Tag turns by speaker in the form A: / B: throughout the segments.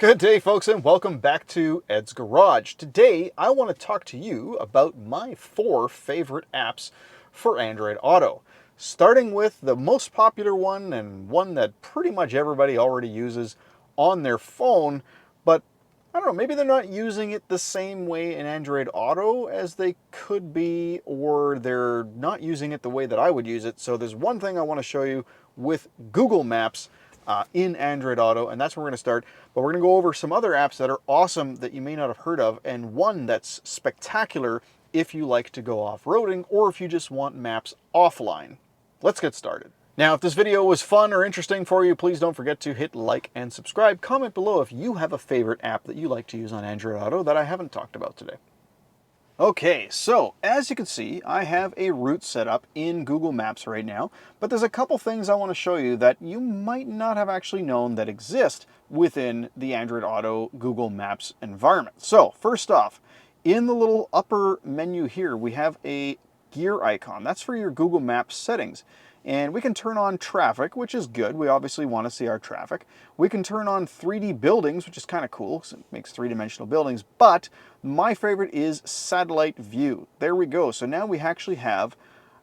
A: Good day, folks, and welcome back to Ed's Garage. Today, I want to talk to you about my 4 favorite apps for Android Auto. Starting with the most popular one, and one that pretty much everybody already uses on their phone, but I don't know, maybe they're not using it the same way in Android Auto as they could be, or they're not using it the way that I would use it. So there's one thing I want to show you with Google Maps in Android Auto, and that's where we're going to start. But we're going to go over some other apps that are awesome that you may not have heard of, and one that's spectacular if you like to go off-roading or if you just want maps offline. Let's get started. Now, if this video was fun or interesting for you, please don't forget to hit like and subscribe. Comment below if you have a favorite app that you like to use on Android Auto that I haven't talked about today. Okay, so as you can see, I have a route set up in Google Maps right now, but there's a couple things I want to show you that you might not have actually known that exist within the Android Auto Google Maps environment. So first off, in the little upper menu here, we have a gear icon. That's for your Google Maps settings. And we can turn on traffic, which is good. We obviously want to see our traffic. We can turn on 3D buildings, which is kind of cool because it makes three-dimensional buildings. But my favorite is satellite view. There we go. So now we actually have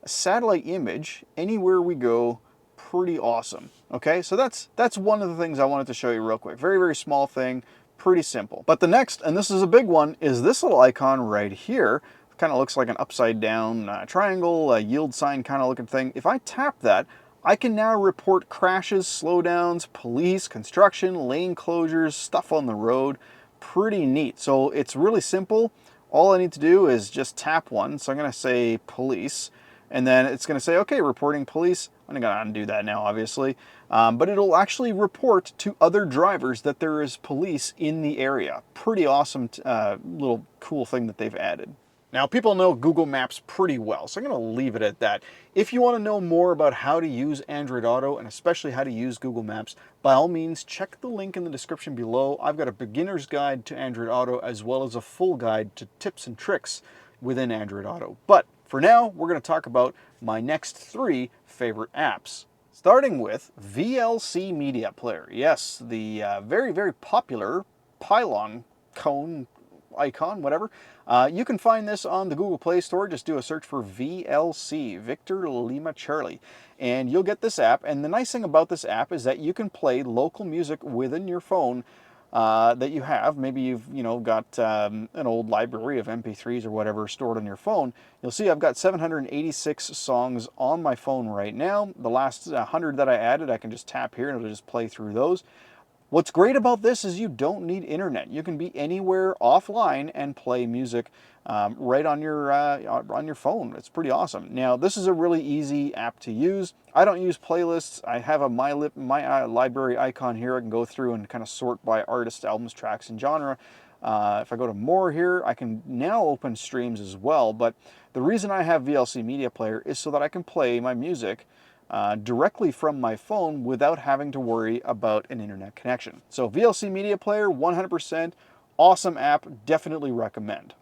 A: a satellite image anywhere we go. Pretty awesome. Okay, so that's one of the things I wanted to show you real quick. Very, very small thing. Pretty simple. But the next, and this is a big one, is this little icon right here. Kind of looks like an upside down triangle, a yield sign kind of looking thing. If I tap that, I can now report crashes, slowdowns, police, construction, lane closures, stuff on the road. Pretty neat. So it's really simple. All I need to do is just tap one. So I'm going to say police, and then it's going to say, okay, reporting police. I'm going to undo that now, obviously. But it'll actually report to other drivers that there is police in the area. Pretty awesome little cool thing that they've added. Now, people know Google Maps pretty well, so I'm going to leave it at that. If you want to know more about how to use Android Auto, and especially how to use Google Maps, by all means, check the link in the description below. I've got a beginner's guide to Android Auto, as well as a full guide to tips and tricks within Android Auto. But for now, we're going to talk about my next 3 favorite apps. Starting with VLC Media Player. Yes, the very, very popular pylon cone icon, whatever. You can find this on the Google Play Store. Just do a search for VLC, Victor Lima Charlie, and you'll get this app. And the nice thing about this app is that you can play local music within your phone that you have. Maybe you've got an old library of MP3s or whatever stored on your phone. You'll see I've got 786 songs on my phone right now. The last 100 that I added, I can just tap here and it'll just play through those. What's great about this is you don't need internet. You can be anywhere offline and play music right on your phone. It's pretty awesome. Now, this is a really easy app to use. I don't use playlists. I have a my library icon here. I can go through and kind of sort by artist, albums, tracks, and genre. If I go to more here, I can now open streams as well. But the reason I have VLC Media Player is so that I can play my music directly from my phone without having to worry about an internet connection. So VLC Media Player, 100% awesome app, definitely recommend.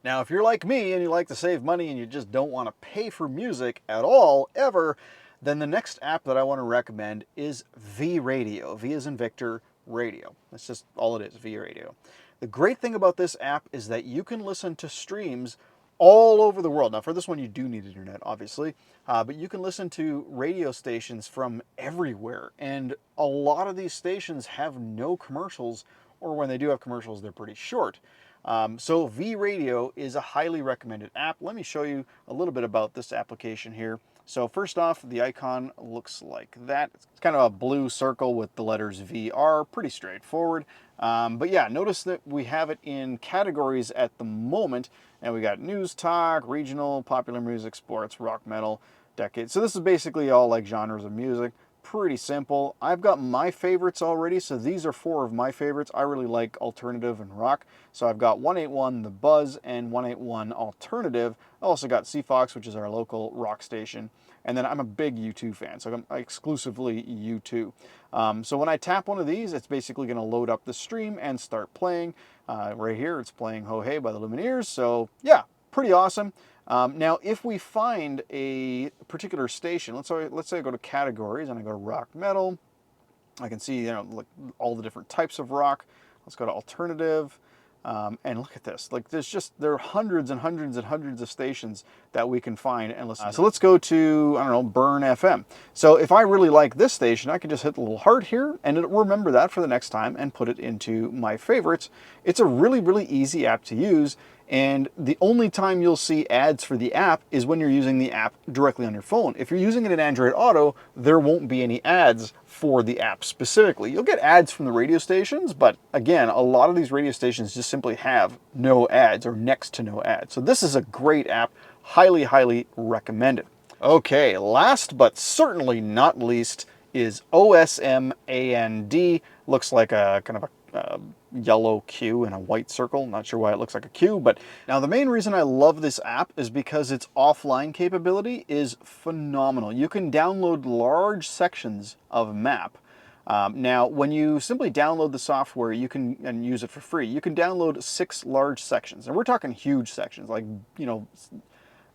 A: Now, if you're like me and you like to save money and you just don't want to pay for music at all, ever, then the next app that I want to recommend is V-Radio. V as in Victor, Radio. That's just all it is, V-Radio. The great thing about this app is that you can listen to streams all over the world. Now, for this one, you do need internet, obviously, but you can listen to radio stations from everywhere, and a lot of these stations have no commercials, or when they do have commercials, they're pretty short. So V-Radio is a highly recommended app. Let me show you a little bit about this application here. So first off, the icon looks like that. It's kind of a blue circle with the letters VR, pretty straightforward. But yeah, notice that we have it in categories at the moment, and we got news, talk, regional, popular music, sports, rock, metal, decade. So this is basically all like genres of music. Pretty simple. I've got my favorites already, so these are 4 of my favorites. I really like alternative and rock, so I've got 181 The Buzz and 181 Alternative. I also got CFox, which is our local rock station, and then I'm a big U2 fan, so I'm exclusively U2. So when I tap one of these, it's basically going to load up the stream and start playing. Right here, it's playing Ho Hey by the Lumineers, so yeah, pretty awesome. Now, if we find a particular station, let's say I go to categories and I go to rock metal, I can see look, all the different types of rock. Let's go to alternative. And look at this, like there are hundreds and hundreds and hundreds of stations that we can find and listen to. So let's go to, I don't know, Burn FM. So if I really like this station, I can just hit the little heart here and it'll remember that for the next time and put it into my favorites. It's a really, really easy app to use. And the only time you'll see ads for the app is when you're using the app directly on your phone. If you're using it in Android Auto, there won't be any ads for the app specifically. You'll get ads from the radio stations, but again, a lot of these radio stations just simply have no ads or next to no ads. So this is a great app, highly, highly recommended. Okay, last but certainly not least is OSMAnd. Looks like a kind of a yellow Q in a white circle. Not sure why it looks like a Q, but now the main reason I love this app is because its offline capability is phenomenal. You can download large sections of map. Now, when you simply download the software, you can, and use it for free, you can download 6 large sections. And we're talking huge sections, like, you know,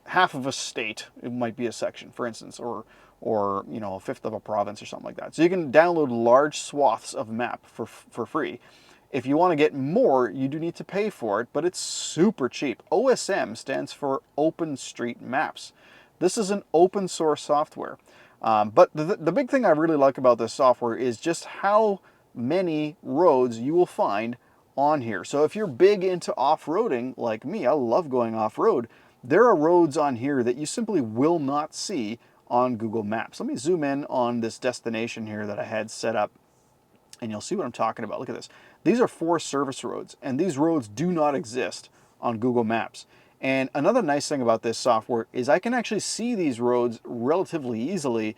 A: half of a state, it might be a section, for instance, or you know, a fifth of a province or something like that. So you can download large swaths of map for free. If you want to get more, you do need to pay for it, but it's super cheap. OSM stands for Open Street Maps. This is an open source software. But the big thing I really like about this software is just how many roads you will find on here. So if you're big into off-roading like me, I love going off-road, there are roads on here that you simply will not see on Google Maps. Let me zoom in on this destination here that I had set up and you'll see what I'm talking about. Look at this. These are 4 service roads and these roads do not exist on Google Maps. And another nice thing about this software is I can actually see these roads relatively easily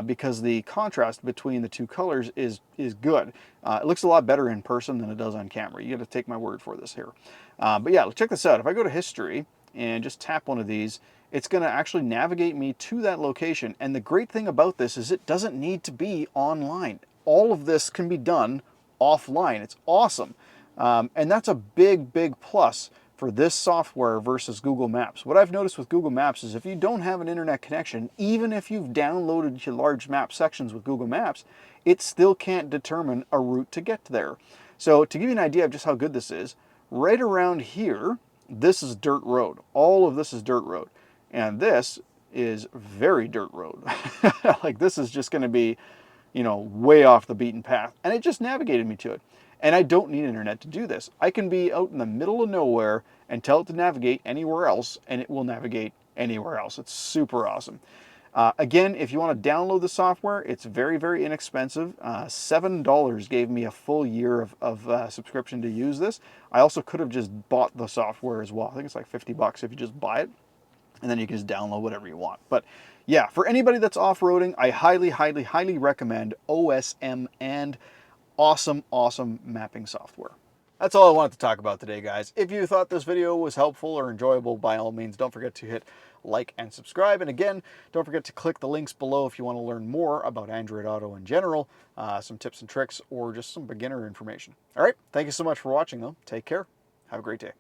A: because the contrast between the 2 colors is good. It looks a lot better in person than it does on camera. You got to take my word for this here. But yeah, check this out. If I go to history and just tap one of these, it's going to actually navigate me to that location. And the great thing about this is it doesn't need to be online. All of this can be done offline. It's awesome. And that's a big, big plus for this software versus Google Maps. What I've noticed with Google Maps is if you don't have an internet connection, even if you've downloaded your large map sections with Google Maps, it still can't determine a route to get there. So to give you an idea of just how good this is, right around here, this is dirt road. All of this is dirt road. And this is very dirt road. Like this is just going to be, you know, way off the beaten path. And it just navigated me to it. And I don't need internet to do this. I can be out in the middle of nowhere and tell it to navigate anywhere else, and it will navigate anywhere else. It's super awesome. Again, if you want to download the software, it's very, very inexpensive. $7 gave me a full year of subscription to use this. I also could have just bought the software as well. I think it's like 50 bucks if you just buy it. And then you can just download whatever you want. But yeah, for anybody that's off-roading, I highly, highly, highly recommend OSMAnd. Awesome, awesome mapping software. That's all I wanted to talk about today, guys. If you thought this video was helpful or enjoyable, by all means, don't forget to hit like and subscribe. And again, don't forget to click the links below if you want to learn more about Android Auto in general, some tips and tricks, or just some beginner information. All right, thank you so much for watching, though. Take care. Have a great day.